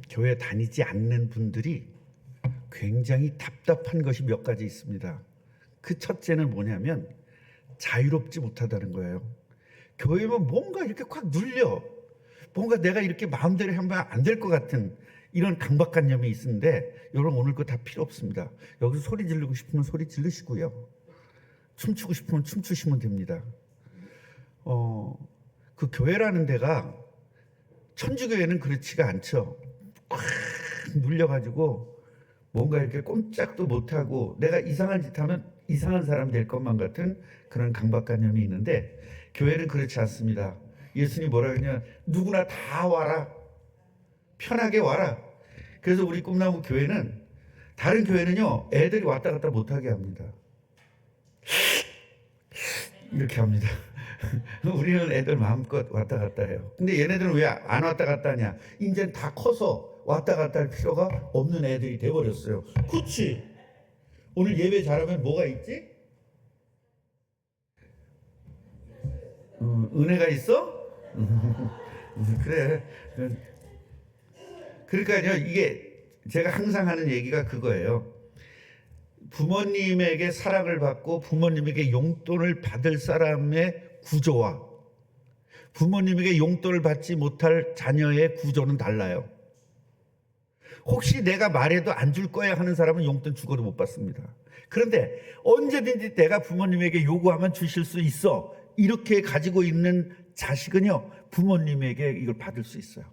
교회 다니지 않는 분들이 굉장히 답답한 것이 몇 가지 있습니다. 그 첫째는 뭐냐면 자유롭지 못하다는 거예요. 교회면 뭔가 이렇게 꽉 눌려, 뭔가 내가 이렇게 마음대로 하면 안 될 것 같은 이런 강박관념이 있는데, 여러분 오늘 그거 다 필요 없습니다. 여기서 소리 지르고 싶으면 소리 지르시고요, 춤추고 싶으면 춤추시면 됩니다. 그 교회라는 데가, 천주교회는 그렇지가 않죠. 꽉 눌려가지고 뭔가 이렇게 꼼짝도 못하고 내가 이상한 짓 하면 이상한 사람 될 것만 같은 그런 강박관념이 있는데, 교회는 그렇지 않습니다. 예수님이 뭐라 그러냐, 누구나 다 와라, 편하게 와라. 그래서 우리 꿈나무 교회는, 다른 교회는요 애들이 왔다 갔다 못하게 합니다. 이렇게 합니다. 우리는 애들 마음껏 왔다 갔다 해요. 근데 얘네들은 왜 안 왔다 갔다 하냐, 이제는 다 커서 왔다 갔다 할 필요가 없는 애들이 돼버렸어요. 그렇지? 오늘 예배 잘하면 뭐가 있지? 은혜가 있어? 그래. 그러니까요, 이게 제가 항상 하는 얘기가 그거예요. 부모님에게 사랑을 받고 부모님에게 용돈을 받을 사람의 구조와 부모님에게 용돈을 받지 못할 자녀의 구조는 달라요. 혹시 내가 말해도 안 줄 거야 하는 사람은 용돈 죽어도 못 받습니다. 그런데 언제든지 내가 부모님에게 요구하면 주실 수 있어, 이렇게 가지고 있는 자식은요 부모님에게 이걸 받을 수 있어요.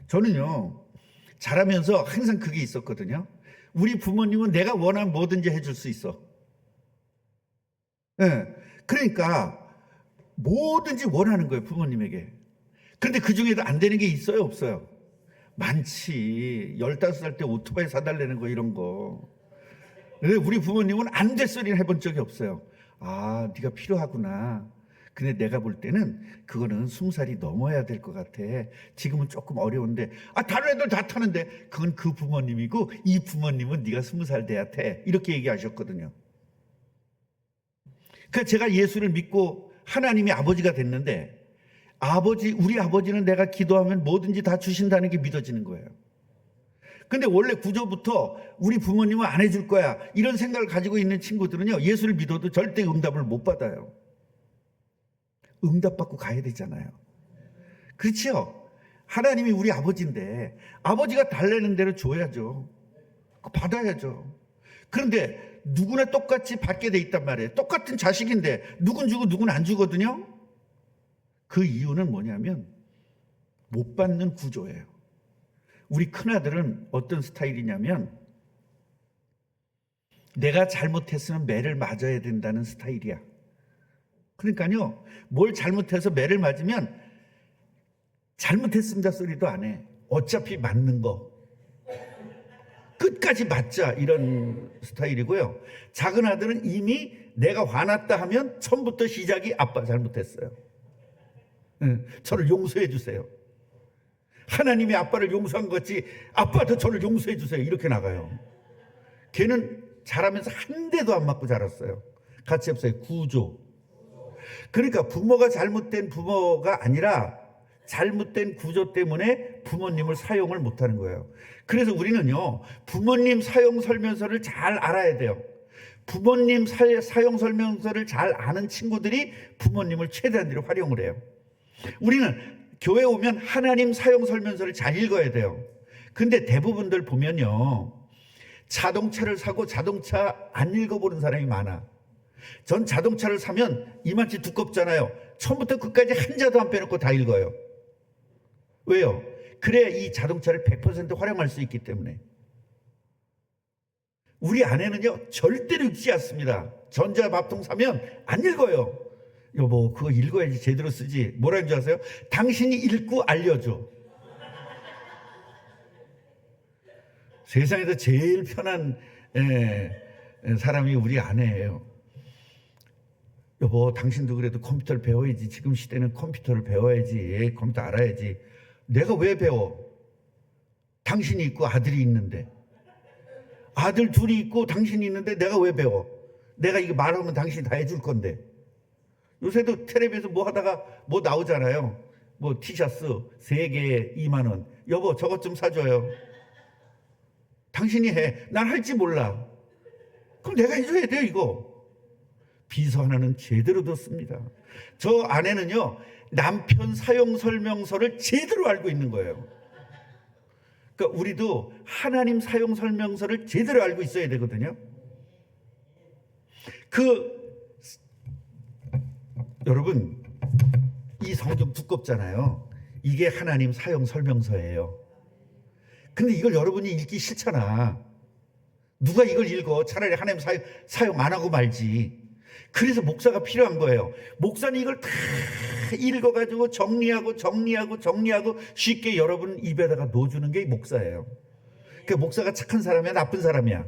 저는요 자라면서 항상 그게 있었거든요. 우리 부모님은 내가 원하면 뭐든지 해줄 수 있어. 네. 그러니까 뭐든지 원하는 거예요, 부모님에게. 그런데 그 중에도 안 되는 게 있어요, 없어요? 많지. 15살 때 오토바이 사달라는 거, 이런 거. 근데 우리 부모님은 안 될 소리를 해본 적이 없어요. 아, 네가 필요하구나. 근데 내가 볼 때는 그거는 20살이 넘어야 될 것 같아. 지금은 조금 어려운데, 다른 애들 다 타는데. 그건 그 부모님이고, 이 부모님은 네가 20살 돼야 돼, 이렇게 얘기하셨거든요. 그러니까 제가 예수를 믿고 하나님이 아버지가 됐는데, 우리 아버지는 내가 기도하면 뭐든지 다 주신다는 게 믿어지는 거예요. 근데 원래 구조부터 우리 부모님은 안 해줄 거야, 이런 생각을 가지고 있는 친구들은요 예수를 믿어도 절대 응답을 못 받아요. 응답받고 가야 되잖아요. 그렇죠? 하나님이 우리 아버지인데 아버지가 달라는 대로 줘야죠. 받아야죠. 그런데 누구나 똑같이 받게 돼 있단 말이에요. 똑같은 자식인데 누군 주고 누군 안 주거든요. 그 이유는 뭐냐면 못 받는 구조예요. 우리 큰아들은 어떤 스타일이냐면, 내가 잘못했으면 매를 맞아야 된다는 스타일이야. 그러니까요, 뭘 잘못해서 매를 맞으면 잘못했습니다 소리도 안 해. 어차피 맞는 거 끝까지 맞자, 이런 스타일이고요. 작은 아들은 이미 내가 화났다 하면 처음부터 시작이 아빠 잘못했어요, 저를 용서해 주세요. 하나님이 아빠를 용서한 것 같이 아빠도 저를 용서해 주세요, 이렇게 나가요. 걔는 자라면서 한 대도 안 맞고 자랐어요. 같이 해보세요. 구조. 그러니까 부모가 잘못된 부모가 아니라 잘못된 구조 때문에 부모님을 사용을 못하는 거예요. 그래서 우리는요 부모님 사용 설명서를 잘 알아야 돼요. 부모님 사용 설명서를 잘 아는 친구들이 부모님을 최대한으로 활용을 해요. 우리는 교회 오면 하나님 사용 설명서를 잘 읽어야 돼요. 근데 대부분들 보면요 자동차를 사고 자동차 안 읽어보는 사람이 많아. 전 자동차를 사면 이만치 두껍잖아요. 처음부터 끝까지 한자도 안 빼놓고 다 읽어요. 왜요? 그래야 이 자동차를 100% 활용할 수 있기 때문에. 우리 아내는요 절대로 읽지 않습니다. 전자밥통 사면 안 읽어요. 여보, 그거 읽어야지 제대로 쓰지. 뭐라는 줄 아세요? 당신이 읽고 알려줘. 세상에서 제일 편한 사람이 우리 아내예요. 여보, 당신도 그래도 컴퓨터를 배워야지. 지금 시대는 컴퓨터를 배워야지. 컴퓨터 알아야지. 내가 왜 배워? 당신이 있고 아들이 있는데. 아들 둘이 있고 당신이 있는데 내가 왜 배워? 내가 이거 말하면 당신이 다 해줄 건데. 요새도 텔레비에서 뭐 하다가 뭐 나오잖아요. 뭐 티셔츠 3개에 2만 원. 여보 저것 좀 사줘요. 당신이 해. 난 할지 몰라. 그럼 내가 해줘야 돼요 이거. 비서 하나는 제대로 듣습니다. 저 아내는요 남편 사용 설명서를 제대로 알고 있는 거예요. 그러니까 우리도 하나님 사용 설명서를 제대로 알고 있어야 되거든요. 여러분 이 성경 두껍잖아요. 이게 하나님 사용 설명서예요. 근데 이걸 여러분이 읽기 싫잖아. 누가 이걸 읽어? 차라리 하나님 사용 안 하고 말지. 그래서 목사가 필요한 거예요. 목사는 이걸 다 읽어가지고 정리하고 쉽게 여러분 입에다가 넣어주는 게 목사예요. 그 목사가 착한 사람이야 나쁜 사람이야?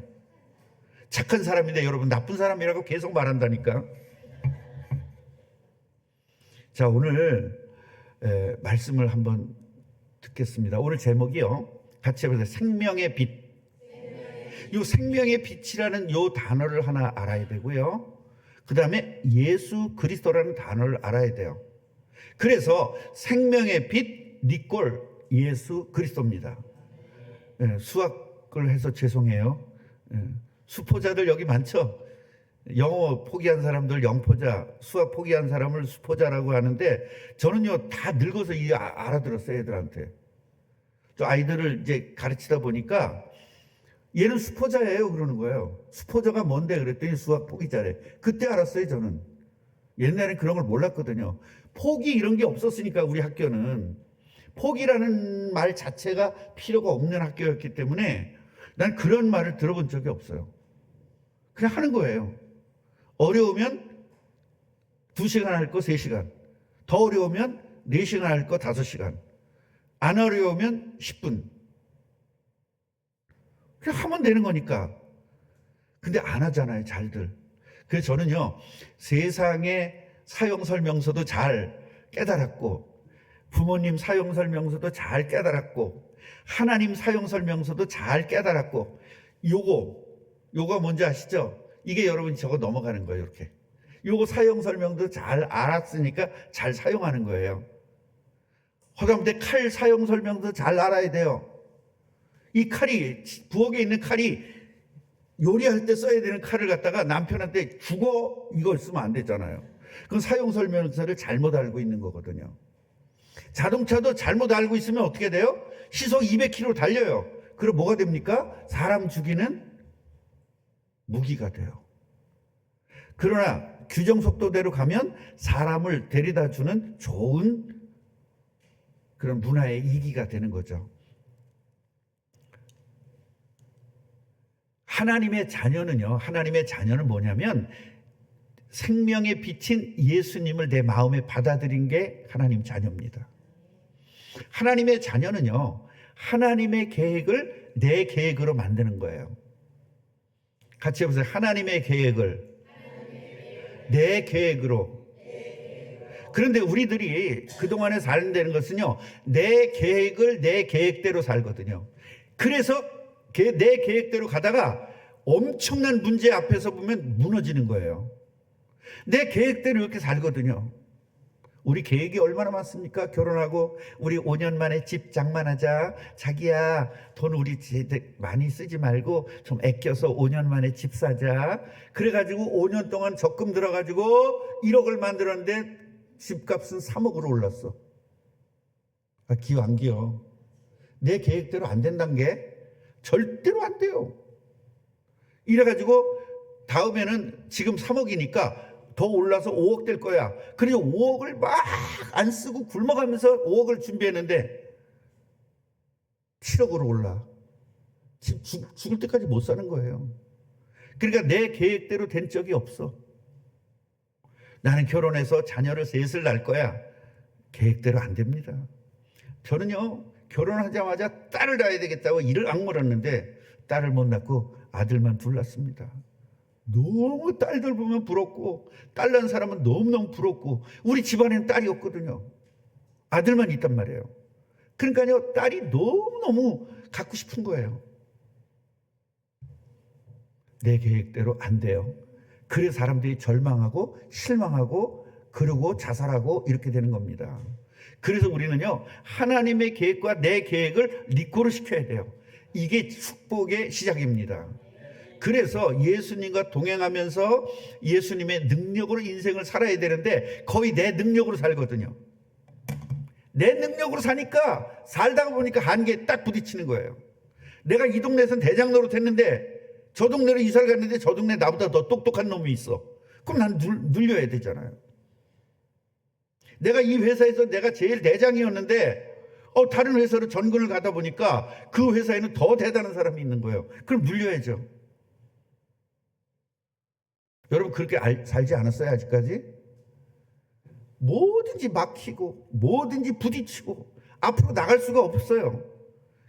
착한 사람인데 여러분 나쁜 사람이라고 계속 말한다니까. 자 오늘 말씀을 한번 듣겠습니다. 오늘 제목이요 같이 해보세요. 생명의 빛. 이 생명의 빛이라는 요 단어를 하나 알아야 되고요. 그 다음에 예수 그리스도라는 단어를 알아야 돼요. 그래서 생명의 빛 니꼴 예수 그리스도입니다. 수학을 해서 죄송해요. 수포자들 여기 많죠. 영어 포기한 사람들 영포자, 수학 포기한 사람을 수포자라고 하는데 저는요 다 늙어서 알아들었어요. 애들한테 저 아이들을 이제 가르치다 보니까 얘는 수포자예요 그러는 거예요. 수포자가 뭔데 그랬더니 수학 포기자래. 그때 알았어요. 저는 옛날엔 그런 걸 몰랐거든요. 포기 이런 게 없었으니까 우리 학교는 포기라는 말 자체가 필요가 없는 학교였기 때문에 난 그런 말을 들어본 적이 없어요. 그냥 하는 거예요. 어려우면 2시간 할 거 3시간, 더 어려우면 4시간 할 거 5시간, 안 어려우면 10분. 그냥 하면 되는 거니까. 근데 안 하잖아요 잘들. 그래서 저는요 세상의 사용설명서도 잘 깨달았고 부모님 사용설명서도 잘 깨달았고 하나님 사용설명서도 잘 깨달았고 요거 뭔지 아시죠? 이게 여러분이 저거 넘어가는 거예요. 이렇게 요거 사용설명도 잘 알았으니까 잘 사용하는 거예요. 허가운데 칼 사용설명도 잘 알아야 돼요. 이 칼이 부엌에 있는 칼이 요리할 때 써야 되는 칼을 갖다가 남편한테 죽어 이걸 쓰면 안 되잖아요. 그건 사용설명서를 잘못 알고 있는 거거든요. 자동차도 잘못 알고 있으면 어떻게 돼요? 시속 200km 달려요. 그럼 뭐가 됩니까? 사람 죽이는 무기가 돼요. 그러나 규정 속도대로 가면 사람을 데려다 주는 좋은 그런 문화의 이기가 되는 거죠. 하나님의 자녀는 뭐냐면 생명의 빛인 예수님을 내 마음에 받아들인 게 하나님 자녀입니다. 하나님의 자녀는요 하나님의 계획을 내 계획으로 만드는 거예요. 같이 해보세요. 하나님의 계획을 내 계획으로. 그런데 우리들이 그동안에 살는 것은요 내 계획을 내 계획대로 살거든요. 그래서 내 계획대로 가다가 엄청난 문제 앞에서 보면 무너지는 거예요. 내 계획대로 이렇게 살거든요. 우리 계획이 얼마나 많습니까? 결혼하고 우리 5년 만에 집 장만하자. 자기야 돈 우리 많이 쓰지 말고 좀 아껴서 5년 만에 집 사자. 그래가지고 5년 동안 적금 들어가지고 1억을 만들었는데 집값은 3억으로 올랐어. 기어 안 기어. 내 계획대로 안 된다는 게 절대로 안 돼요. 이래가지고 다음에는 지금 3억이니까 더 올라서 5억 될 거야. 그래서 5억을 막 안 쓰고 굶어가면서 5억을 준비했는데 7억으로 올라. 죽을 때까지 못 사는 거예요. 그러니까 내 계획대로 된 적이 없어. 나는 결혼해서 자녀를 셋을 낳을 거야. 계획대로 안 됩니다. 저는요 결혼하자마자 딸을 낳아야 되겠다고 이를 악물었는데 딸을 못 낳고 아들만 둘 낳습니다. 너무 딸들 보면 부럽고 딸 낳은 사람은 너무너무 부럽고 우리 집안에는 딸이 없거든요. 아들만 있단 말이에요. 그러니까요 딸이 너무너무 갖고 싶은 거예요. 내 계획대로 안 돼요. 그래서 사람들이 절망하고 실망하고 그러고 자살하고 이렇게 되는 겁니다. 그래서 우리는요, 하나님의 계획과 내 계획을 리코를 시켜야 돼요. 이게 축복의 시작입니다. 그래서 예수님과 동행하면서 예수님의 능력으로 인생을 살아야 되는데 거의 내 능력으로 살거든요. 내 능력으로 사니까 살다가 보니까 한계에 딱 부딪히는 거예요. 내가 이 동네에선 대장 노릇했는데 저 동네로 이사를 갔는데 저 동네 나보다 더 똑똑한 놈이 있어. 그럼 난 눌려야 되잖아요. 내가 이 회사에서 내가 제일 대장이었는데 다른 회사로 전근을 가다 보니까 그 회사에는 더 대단한 사람이 있는 거예요. 그럼 눌려야죠. 여러분 그렇게 살지 않았어요 아직까지? 뭐든지 막히고 뭐든지 부딪히고 앞으로 나갈 수가 없어요.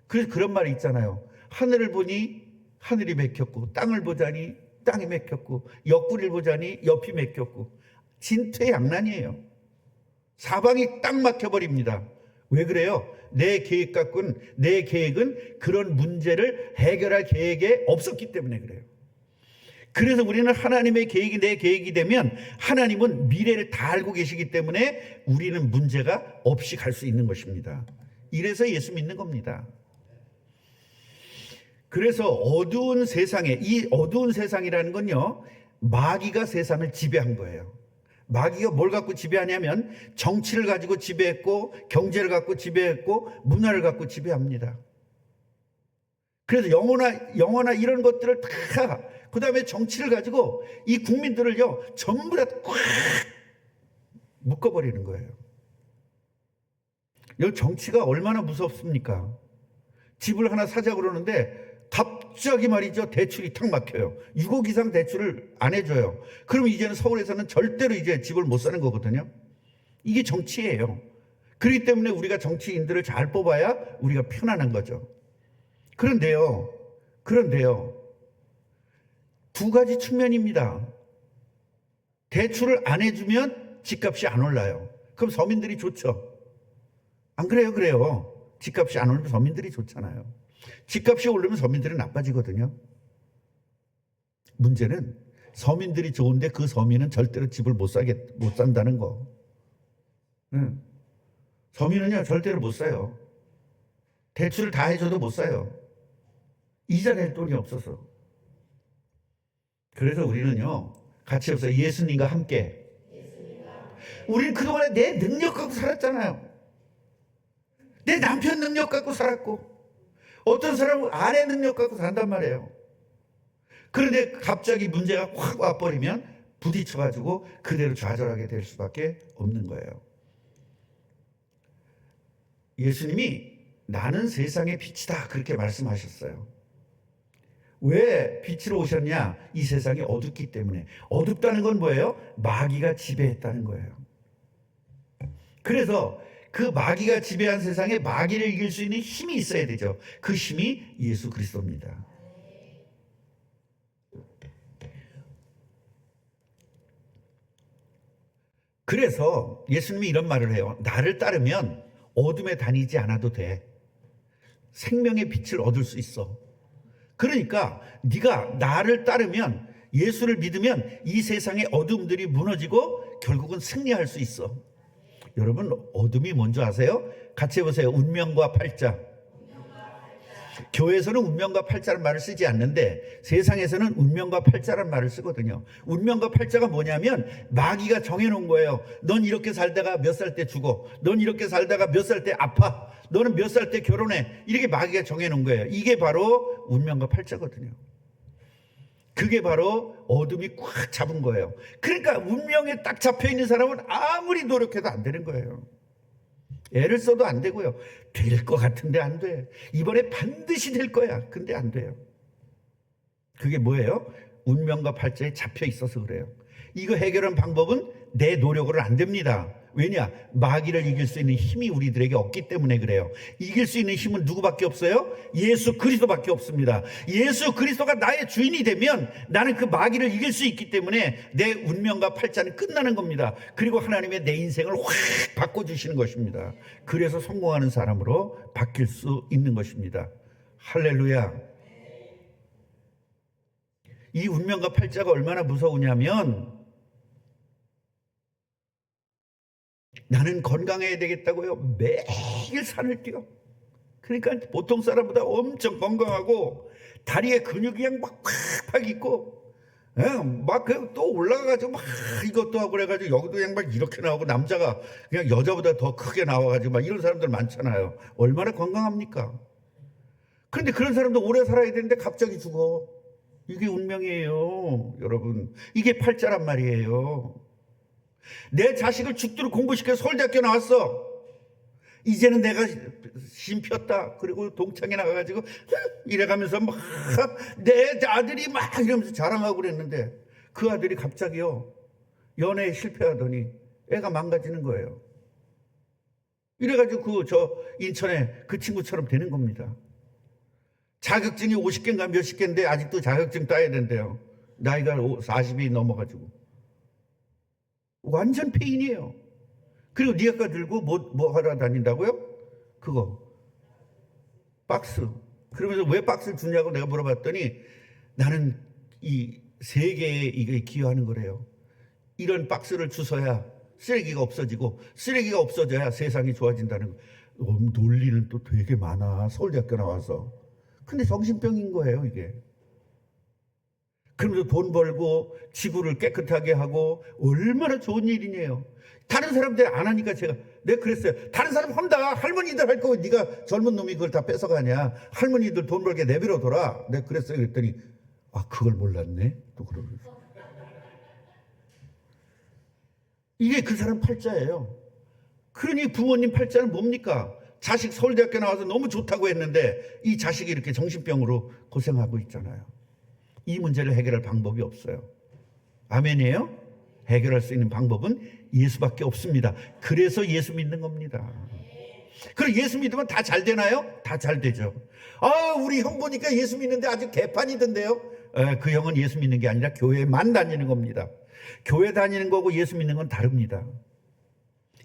그래서 그런 말이 있잖아요. 하늘을 보니 하늘이 막혔고 땅을 보자니 땅이 막혔고 옆구리를 보자니 옆이 막혔고 진퇴양난이에요. 사방이 딱 막혀버립니다. 왜 그래요? 내 계획은 그런 문제를 해결할 계획에 없었기 때문에 그래요. 그래서 우리는 하나님의 계획이 내 계획이 되면 하나님은 미래를 다 알고 계시기 때문에 우리는 문제가 없이 갈 수 있는 것입니다. 이래서 예수 믿는 겁니다. 그래서 어두운 세상에, 이 어두운 세상이라는 건요, 마귀가 세상을 지배한 거예요. 마귀가 뭘 갖고 지배하냐면 정치를 가지고 지배했고 경제를 갖고 지배했고 문화를 갖고 지배합니다. 그래서 영어나 이런 것들을 다, 그 다음에 정치를 가지고 이 국민들을요 전부 다 꽉 묶어버리는 거예요. 이 정치가 얼마나 무섭습니까? 집을 하나 사자 그러는데 갑자기 말이죠 대출이 탁 막혀요. 6억 이상 대출을 안 해줘요. 그럼 이제는 서울에서는 절대로 이제 집을 못 사는 거거든요. 이게 정치예요. 그렇기 때문에 우리가 정치인들을 잘 뽑아야 우리가 편안한 거죠. 그런데요 두 가지 측면입니다. 대출을 안 해주면 집값이 안 올라요. 그럼 서민들이 좋죠. 안 그래요? 그래요. 집값이 안 오르면 서민들이 좋잖아요. 집값이 오르면 서민들은 나빠지거든요. 문제는 서민들이 좋은데 그 서민은 절대로 집을 못 산다는 거. 서민은요 절대로 못 사요. 대출을 다 해줘도 못 사요. 이자 낼 돈이 없어서. 그래서 우리는요 같이 해보세요. 예수님과 함께. 우리는 그동안에 내 능력 갖고 살았잖아요. 내 남편 능력 갖고 살았고 어떤 사람은 아내 능력 갖고 산단 말이에요. 그런데 갑자기 문제가 확 와버리면 부딪혀가지고 그대로 좌절하게 될 수밖에 없는 거예요. 예수님이 나는 세상의 빛이다 그렇게 말씀하셨어요. 왜 빛으로 오셨냐? 이 세상이 어둡기 때문에. 어둡다는 건 뭐예요? 마귀가 지배했다는 거예요. 그래서 그 마귀가 지배한 세상에 마귀를 이길 수 있는 힘이 있어야 되죠. 그 힘이 예수 그리스도입니다. 그래서 예수님이 이런 말을 해요. 나를 따르면 어둠에 다니지 않아도 돼. 생명의 빛을 얻을 수 있어. 그러니까 네가 나를 따르면, 예수를 믿으면 이 세상의 어둠들이 무너지고 결국은 승리할 수 있어. 여러분 어둠이 뭔지 아세요? 같이 해보세요. 운명과 팔자. 교회에서는 운명과 팔자라는 말을 쓰지 않는데 세상에서는 운명과 팔자라는 말을 쓰거든요. 운명과 팔자가 뭐냐면 마귀가 정해놓은 거예요. 넌 이렇게 살다가 몇 살 때 죽어. 넌 이렇게 살다가 몇 살 때 아파. 너는 몇 살 때 결혼해. 이렇게 마귀가 정해놓은 거예요. 이게 바로 운명과 팔자거든요. 그게 바로 어둠이 꽉 잡은 거예요. 그러니까 운명에 딱 잡혀있는 사람은 아무리 노력해도 안 되는 거예요. 애를 써도 안 되고요. 될 것 같은데 안 돼. 이번에 반드시 될 거야. 근데 안 돼요. 그게 뭐예요? 운명과 팔자에 잡혀 있어서 그래요. 이거 해결한 방법은 내 노력으로는 안 됩니다. 왜냐? 마귀를 이길 수 있는 힘이 우리들에게 없기 때문에 그래요. 이길 수 있는 힘은 누구밖에 없어요? 예수 그리스도밖에 없습니다. 예수 그리스도가 나의 주인이 되면 나는 그 마귀를 이길 수 있기 때문에 내 운명과 팔자는 끝나는 겁니다. 그리고 하나님의 내 인생을 확 바꿔주시는 것입니다. 그래서 성공하는 사람으로 바뀔 수 있는 것입니다. 할렐루야. 이 운명과 팔자가 얼마나 무서우냐면 나는 건강해야 되겠다고요. 매일 산을 뛰어. 그러니까 보통 사람보다 엄청 건강하고 다리에 근육이 그냥 막 팍팍 있고, 막또 올라가가지고 막 이것도 하고 그래가지고 여기도 그냥 막 이렇게 나오고, 남자가 그냥 여자보다 더 크게 나와가지고 막 이런 사람들 많잖아요. 얼마나 건강합니까? 그런데 그런 사람도 오래 살아야 되는데 갑자기 죽어. 이게 운명이에요, 여러분. 이게 팔자란 말이에요. 내 자식을 죽도록 공부시켜 서울대학교 나왔어. 이제는 내가 심 폈다. 그리고 동창회 나가가지고 이래가면서 막 내 아들이 막 이러면서 자랑하고 그랬는데, 그 아들이 갑자기요 연애에 실패하더니 애가 망가지는 거예요. 이래가지고 저 인천에 그 친구처럼 되는 겁니다. 자격증이 50개인가 몇십 개인데 아직도 자격증 따야 된대요. 나이가 40이 넘어가지고. 완전 폐인이에요. 그리고 니아까 들고 뭐 하러 다닌다고요? 그거 박스. 그러면서 왜 박스를 주냐고 내가 물어봤더니, 나는 이 세계에 이게 기여하는 거래요. 이런 박스를 주서야 쓰레기가 없어지고, 쓰레기가 없어져야 세상이 좋아진다는 거. 논리는 또 되게 많아, 서울대학교 나와서. 근데 정신병인 거예요, 이게. 그러면서 돈 벌고 지구를 깨끗하게 하고 얼마나 좋은 일이네요. 다른 사람들 안 하니까 내가 그랬어요. 다른 사람 한다. 할머니들 할 거 네가 젊은 놈이 그걸 다 뺏어가냐. 할머니들 돈 벌게 내버려둬라. 내가 그랬어요. 그랬더니 그걸 몰랐네. 또 그러면서. 이게 그 사람 팔자예요. 그러니 부모님 팔자는 뭡니까? 자식 서울대학교 나와서 너무 좋다고 했는데 이 자식이 이렇게 정신병으로 고생하고 있잖아요. 이 문제를 해결할 방법이 없어요. 아멘이에요? 해결할 수 있는 방법은 예수밖에 없습니다. 그래서 예수 믿는 겁니다. 그럼 예수 믿으면 다 잘 되나요? 다 잘 되죠. 우리 형 보니까 예수 믿는데 아주 개판이던데요. 그 형은 예수 믿는 게 아니라 교회만 다니는 겁니다. 교회 다니는 거고 예수 믿는 건 다릅니다.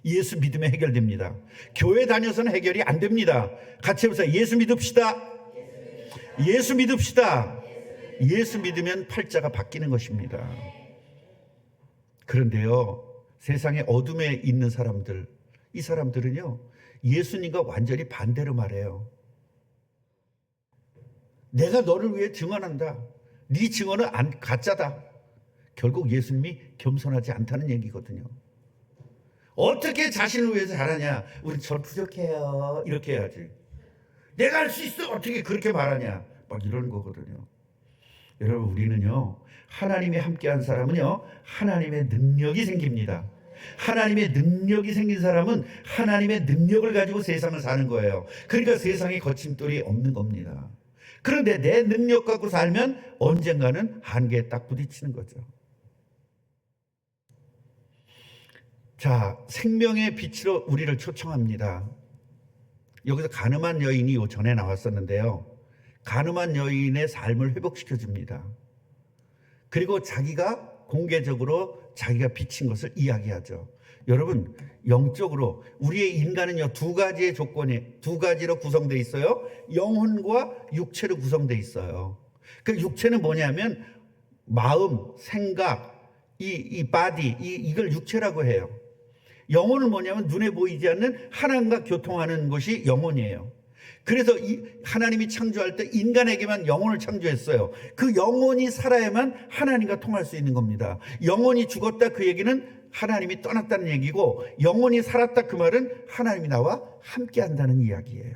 예수 믿으면 해결됩니다. 교회 다녀서는 해결이 안 됩니다. 같이 해보세요. 예수 믿읍시다. 예수 믿읍시다. 예수 믿으면 팔자가 바뀌는 것입니다. 그런데요, 세상에 어둠에 있는 사람들, 이 사람들은요 예수님과 완전히 반대로 말해요. 내가 너를 위해 증언한다. 네 증언은 가짜다. 결국 예수님이 겸손하지 않다는 얘기거든요. 어떻게 자신을 위해서 잘하냐. 우리 저 부족해요. 이렇게 해야지. 내가 할 수 있어. 어떻게 그렇게 말하냐. 막 이러는 거거든요. 여러분, 우리는요 하나님이 함께한 사람은요 하나님의 능력이 생깁니다. 하나님의 능력이 생긴 사람은 하나님의 능력을 가지고 세상을 사는 거예요. 그러니까 세상에 거침돌이 없는 겁니다. 그런데 내 능력 갖고 살면 언젠가는 한계에 딱 부딪히는 거죠. 자, 생명의 빛으로 우리를 초청합니다. 여기서 가늠한 여인이 요 전에 나왔었는데요, 가늠한 여인의 삶을 회복시켜줍니다. 그리고 자기가 공개적으로 자기가 비친 것을 이야기하죠. 여러분, 영적으로 우리의 인간은요 두 가지의 조건이, 두 가지로 구성되어 있어요. 영혼과 육체로 구성되어 있어요. 그 육체는 뭐냐면 마음, 생각, 이 바디, 이걸 육체라고 해요. 영혼은 뭐냐면 눈에 보이지 않는 하나님과 교통하는 것이 영혼이에요. 그래서 하나님이 창조할 때 인간에게만 영혼을 창조했어요. 그 영혼이 살아야만 하나님과 통할 수 있는 겁니다. 영혼이 죽었다 그 얘기는 하나님이 떠났다는 얘기고, 영혼이 살았다 그 말은 하나님이 나와 함께 한다는 이야기예요.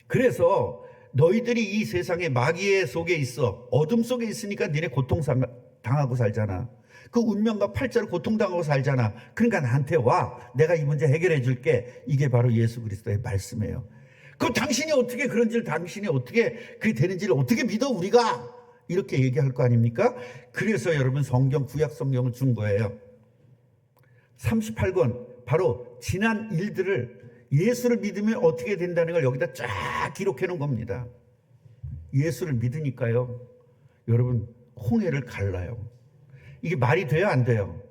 그래서 너희들이 이 세상의 마귀의 속에 있어, 어둠 속에 있으니까 니네 고통당하고 살잖아. 그 운명과 팔자로 고통당하고 살잖아. 그러니까 나한테 와. 내가 이 문제 해결해 줄게. 이게 바로 예수 그리스도의 말씀이에요. 그럼 당신이 어떻게 그런지를, 당신이 어떻게 그게 되는지를 어떻게 믿어 우리가? 이렇게 얘기할 거 아닙니까? 그래서 여러분 성경, 구약 성경을 준 거예요. 38권 바로 지난 일들을, 예수를 믿으면 어떻게 된다는 걸 여기다 쫙 기록해 놓은 겁니다. 예수를 믿으니까요 여러분 홍해를 갈라요. 이게 말이 돼요, 안 돼요?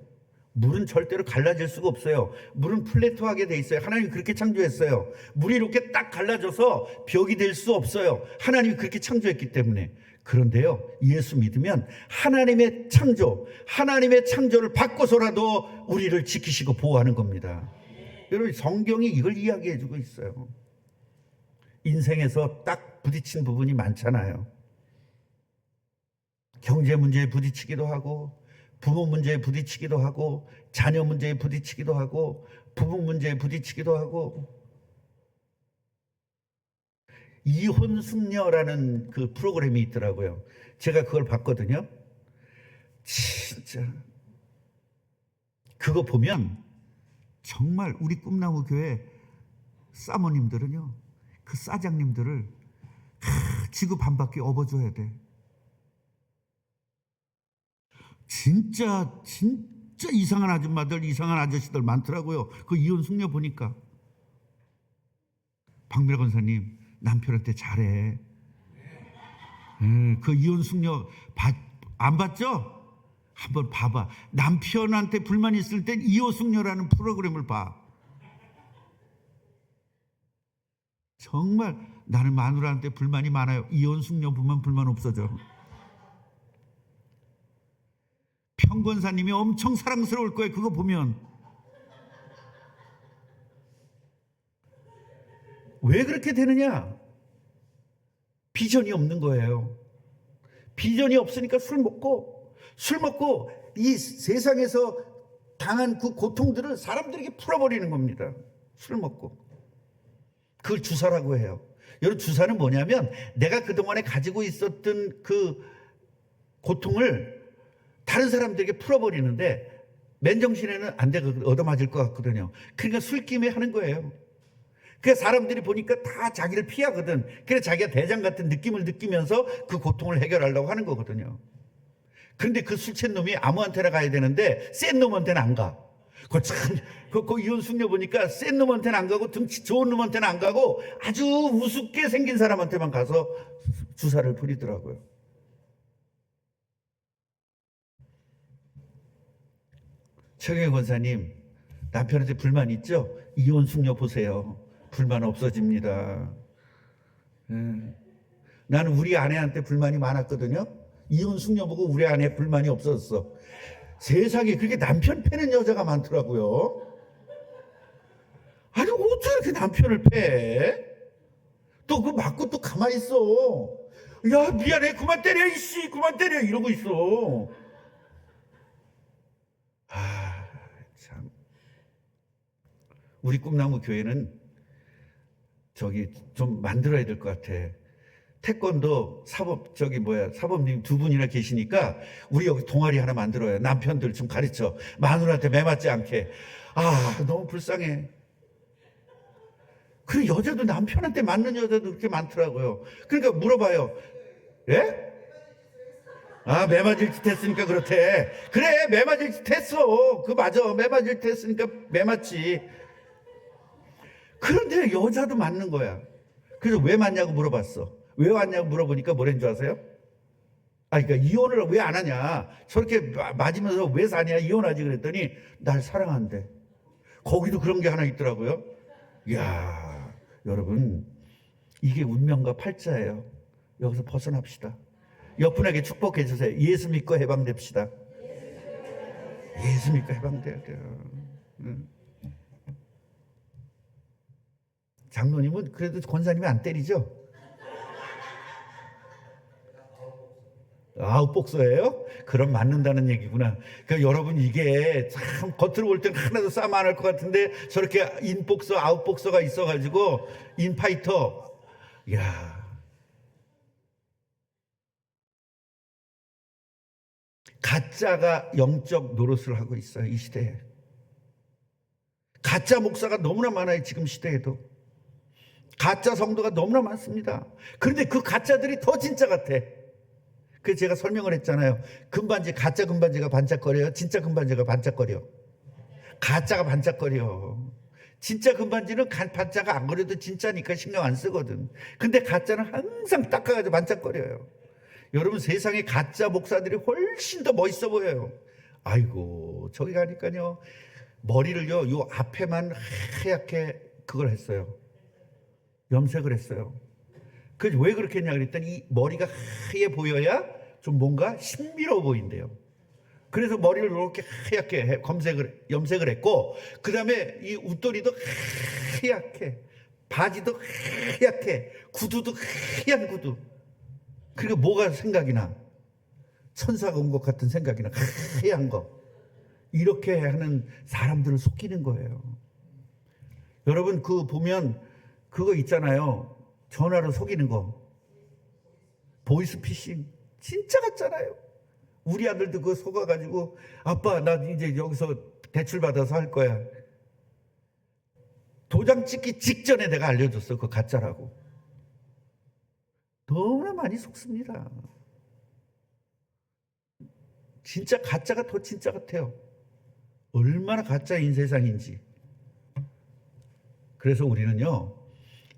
물은 절대로 갈라질 수가 없어요. 물은 플래트하게 돼 있어요. 하나님이 그렇게 창조했어요. 물이 이렇게 딱 갈라져서 벽이 될 수 없어요. 하나님이 그렇게 창조했기 때문에. 그런데요, 예수 믿으면 하나님의 창조를 바꿔서라도 우리를 지키시고 보호하는 겁니다. 여러분, 성경이 이걸 이야기해 주고 있어요. 인생에서 딱 부딪힌 부분이 많잖아요. 경제 문제에 부딪히기도 하고, 부모 문제에 부딪히기도 하고, 자녀 문제에 부딪히기도 하고, 부부 문제에 부딪히기도 하고. 이혼 숙녀라는 그 프로그램이 있더라고요. 제가 그걸 봤거든요. 진짜 그거 보면 정말 우리 꿈나무 교회 사모님들은요, 그 사장님들을 지구 반바퀴 업어줘야 돼. 진짜 이상한 아줌마들, 이상한 아저씨들 많더라고요. 그 이혼 숙녀 보니까. 박미라 권사님, 남편한테 잘해. 그 이혼 숙녀 안 봤죠? 한번 봐봐. 남편한테 불만 있을 땐 이혼 숙녀라는 프로그램을 봐. 정말 나는 마누라한테 불만이 많아요. 이혼 숙녀 보면 불만 없어져. 평권사님이 엄청 사랑스러울 거예요. 그거 보면. 왜 그렇게 되느냐? 비전이 없는 거예요. 비전이 없으니까 술 먹고 이 세상에서 당한 그 고통들을 사람들에게 풀어버리는 겁니다. 술 먹고. 그걸 주사라고 해요. 여러분, 주사는 뭐냐면 내가 그동안에 가지고 있었던 그 고통을 다른 사람들에게 풀어버리는데, 맨정신에는 안 돼. 얻어맞을 것 같거든요. 그러니까 술김에 하는 거예요. 그래서 사람들이 보니까 다 자기를 피하거든. 그래서 자기가 대장 같은 느낌을 느끼면서 그 고통을 해결하려고 하는 거거든요. 그런데 그 술 취한 놈이 아무한테나 가야 되는데 센 놈한테는 안 가. 그 이혼 숙녀 보니까 센 놈한테는 안 가고 등치 좋은 놈한테는 안 가고 아주 우습게 생긴 사람한테만 가서 주사를 부리더라고요. 최경희 권사님, 남편한테 불만 있죠? 이혼 숙녀 보세요. 불만 없어집니다. 나는 우리 아내한테 불만이 많았거든요. 이혼 숙녀 보고 우리 아내 불만이 없었어. 세상에 그렇게 남편 패는 여자가 많더라고요. 아니, 어떻게 이렇게 남편을 패? 또 그거 맞고 또 가만히 있어. 야, 미안해, 그만 때려, 이씨, 그만 때려, 이러고 있어. 참. 우리 꿈나무 교회는 좀 만들어야 될 것 같아. 태권도 사범님 두 분이나 계시니까 우리 여기 동아리 하나 만들어요. 남편들 좀 가르쳐. 마누라한테 매맞지 않게. 너무 불쌍해. 그리고 여자도 남편한테 맞는 여자도 그렇게 많더라고요. 그러니까 물어봐요. 예? 매맞을 짓 했으니까 그렇대. 그래, 매맞을 짓 했어. 맞아. 매맞을 짓 했으니까 매맞지. 그런데 여자도 맞는 거야. 그래서 왜 맞냐고 물어봤어. 왜 왔냐고 물어보니까 뭐랬는 줄 아세요? 그러니까 이혼을 왜 안 하냐. 저렇게 맞으면서 왜 사냐. 이혼하지. 그랬더니 날 사랑한대. 거기도 그런 게 하나 있더라고요. 이야, 여러분, 이게 운명과 팔자예요. 여기서 벗어납시다. 옆분에게 축복해 주세요. 예수 믿고 해방됩시다. 예수 믿고 해방돼야 돼요. 장로님은 그래도 권사님이 안 때리죠? 아웃복서예요? 그럼 맞는다는 얘기구나. 그러니까 여러분, 이게 참 겉으로 볼 때는 하나도 싸움 안 할 것 같은데 저렇게 인복서, 아웃복서가 있어가지고 인파이터. 이야. 가짜가 영적 노릇을 하고 있어요, 이 시대에. 가짜 목사가 너무나 많아요, 지금 시대에도. 가짜 성도가 너무나 많습니다. 그런데 그 가짜들이 더 진짜 같아. 그래서 제가 설명을 했잖아요. 가짜 금반지가 반짝거려요? 진짜 금반지가 반짝거려? 가짜가 반짝거려. 진짜 금반지는 반짝가 안 거려도 진짜니까 신경 안 쓰거든. 근데 가짜는 항상 닦아가지고 반짝거려요. 여러분, 세상에 가짜 목사들이 훨씬 더 멋있어 보여요. 아이고, 저기 가니까요, 머리를요, 요 앞에만 하얗게 그걸 했어요. 염색을 했어요. 그래서 왜 그렇게 했냐 그랬더니 이 머리가 하얘 보여야 좀 뭔가 신비로워 보인대요. 그래서 머리를 이렇게 하얗게 염색을 했고, 그 다음에 이 웃도리도 하얗게, 바지도 하얗게, 구두도 하얀 구두. 그리고 뭐가 생각이 나? 천사가 온 것 같은 생각이 나. 하얀 거. 이렇게 하는 사람들을 속이는 거예요. 여러분, 그 보면 그거 있잖아요. 전화로 속이는 거. 보이스피싱. 진짜 같잖아요. 우리 아들도 그거 속아가지고, 아빠, 나 이제 여기서 대출 받아서 할 거야. 도장 찍기 직전에 내가 알려줬어. 그거 가짜라고. 너무나 많이 속습니다. 진짜 가짜가 더 진짜 같아요. 얼마나 가짜인 세상인지. 그래서 우리는요,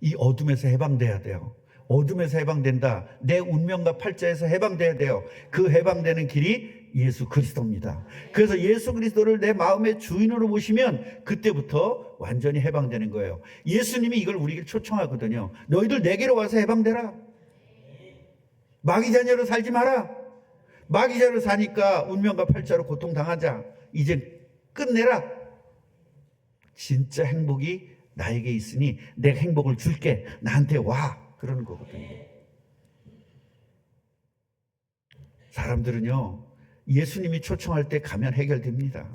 이 어둠에서 해방돼야 돼요. 어둠에서 해방된다. 내 운명과 팔자에서 해방돼야 돼요. 그 해방되는 길이 예수 그리스도입니다. 그래서 예수 그리스도를 내 마음의 주인으로 모시면 그때부터 완전히 해방되는 거예요. 예수님이 이걸 우리에게 초청하거든요. 너희들 내게로 와서 해방되라. 마귀 자녀로 살지 마라. 마귀 자녀로 사니까 운명과 팔자로 고통당하자. 이제 끝내라. 진짜 행복이 나에게 있으니 내가 행복을 줄게. 나한테 와. 그러는 거거든요. 사람들은요, 예수님이 초청할 때 가면 해결됩니다.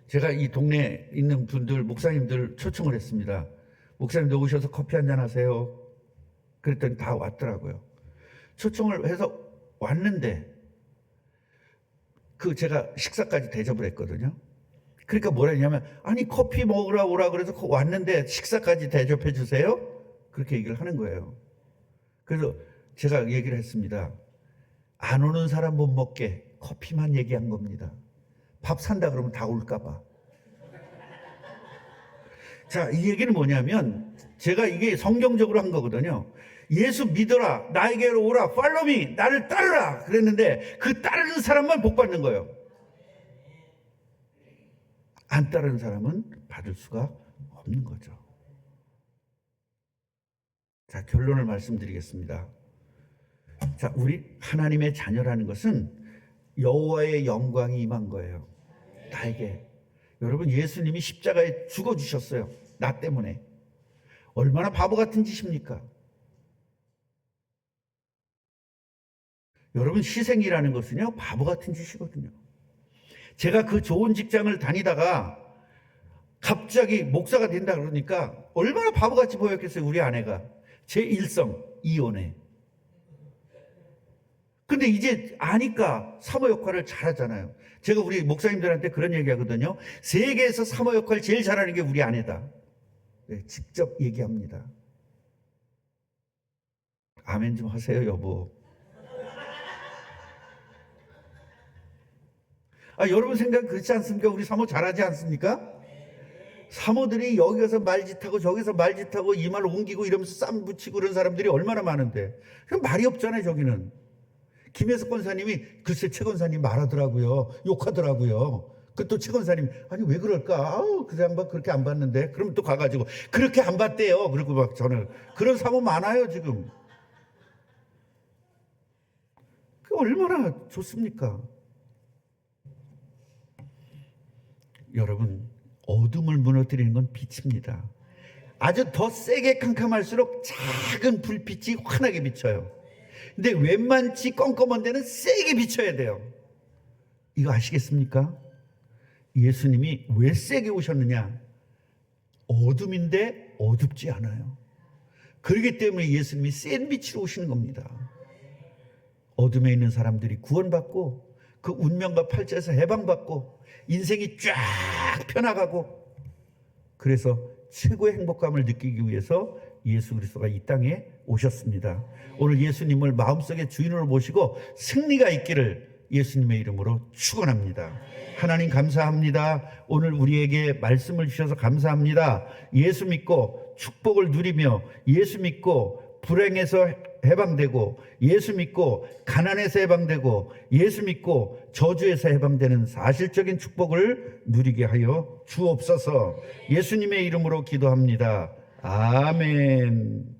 제가 이 동네에 있는 분들, 목사님들 초청을 했습니다. 목사님들 오셔서 커피 한잔 하세요. 그랬더니 다 왔더라고요. 초청을 해서 왔는데 제가 식사까지 대접을 했거든요. 그러니까 뭐라 했냐면, 아니 커피 먹으라 오라 그래서 왔는데 식사까지 대접해 주세요? 그렇게 얘기를 하는 거예요. 그래서 제가 얘기를 했습니다. 안 오는 사람 못 먹게 커피만 얘기한 겁니다. 밥 산다 그러면 다 올까 봐. 자, 이 얘기는 뭐냐면 제가 이게 성경적으로 한 거거든요. 예수 믿어라, 나에게로 오라, 팔로우 미, 나를 따르라 그랬는데 그 따르는 사람만 복 받는 거예요. 안 따르는 사람은 받을 수가 없는 거죠. 자, 결론을 말씀드리겠습니다. 자, 우리 하나님의 자녀라는 것은 여호와의 영광이 임한 거예요. 나에게. 여러분, 예수님이 십자가에 죽어주셨어요. 나 때문에. 얼마나 바보 같은 짓입니까? 여러분, 희생이라는 것은요, 바보 같은 짓이거든요. 제가 그 좋은 직장을 다니다가 갑자기 목사가 된다 그러니까 얼마나 바보같이 보였겠어요, 우리 아내가. 제 일성, 이혼해. 근데 이제 아니까 사모 역할을 잘하잖아요. 제가 우리 목사님들한테 그런 얘기 하거든요. 세계에서 사모 역할 제일 잘하는 게 우리 아내다. 네, 직접 얘기합니다. 아멘 좀 하세요, 여보. 여러분 생각 그렇지 않습니까? 우리 사모 잘하지 않습니까? 사모들이 여기서 말짓하고 저기서 말짓하고 이 말 옮기고 이러면서 쌈 붙이고 그런 사람들이 얼마나 많은데. 그럼 말이 없잖아요, 저기는. 김혜석 권사님이 글쎄 최 권사님 말하더라고요. 욕하더라고요. 그 또 최 권사님, 아니 왜 그럴까? 그 양반 그렇게 안 봤는데. 그럼 또 가가지고 그렇게 안 봤대요. 그리고 막 저는 그런 사모 많아요, 지금. 그 얼마나 좋습니까? 여러분, 어둠을 무너뜨리는 건 빛입니다. 아주 더 세게 캄캄할수록 작은 불빛이 환하게 비쳐요. 근데 웬만치 껌껌한 데는 세게 비쳐야 돼요. 이거 아시겠습니까? 예수님이 왜 세게 오셨느냐? 어둠인데 어둡지 않아요. 그렇기 때문에 예수님이 센 빛으로 오시는 겁니다. 어둠에 있는 사람들이 구원받고 그 운명과 팔자에서 해방받고 인생이 쫙 펴나가고, 그래서 최고의 행복감을 느끼기 위해서 예수 그리스도가 이 땅에 오셨습니다. 오늘 예수님을 마음속에 주인으로 모시고 승리가 있기를 예수님의 이름으로 축원합니다. 하나님 감사합니다. 오늘 우리에게 말씀을 주셔서 감사합니다. 예수 믿고 축복을 누리며, 예수 믿고 불행에서 해방되고, 예수 믿고 가난에서 해방되고, 예수 믿고 저주에서 해방되는 사실적인 축복을 누리게 하여 주옵소서. 예수님의 이름으로 기도합니다. 아멘.